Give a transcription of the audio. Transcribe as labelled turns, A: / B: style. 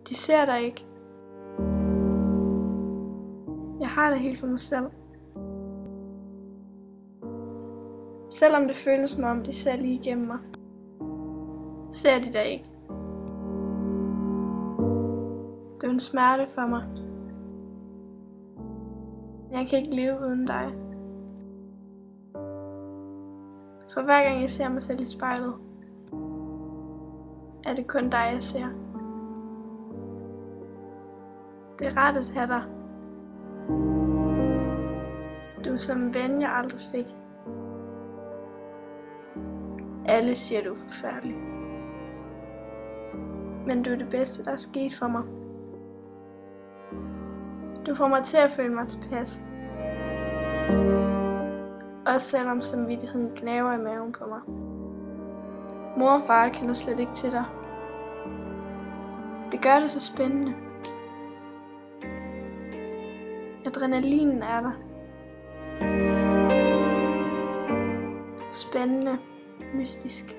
A: De ser dig ikke. Jeg har det helt for mig selv. Selvom det føles som om de ser lige igennem mig, ser de dig ikke. Det er en smerte for mig. Jeg kan ikke leve uden dig. For hver gang jeg ser mig selv i spejlet, er det kun dig, jeg ser. Det er rart at have dig. Du er som en ven, jeg aldrig fik. Alle siger, du er forfærdelig. Men du er det bedste, der er sket for mig. Du får mig til at føle mig tilpas. Også selvom samvittigheden gnaver i maven på mig. Mor og far kender slet ikke til dig. Det gør det så spændende. Adrenalinen er der. Spændende, mystisk.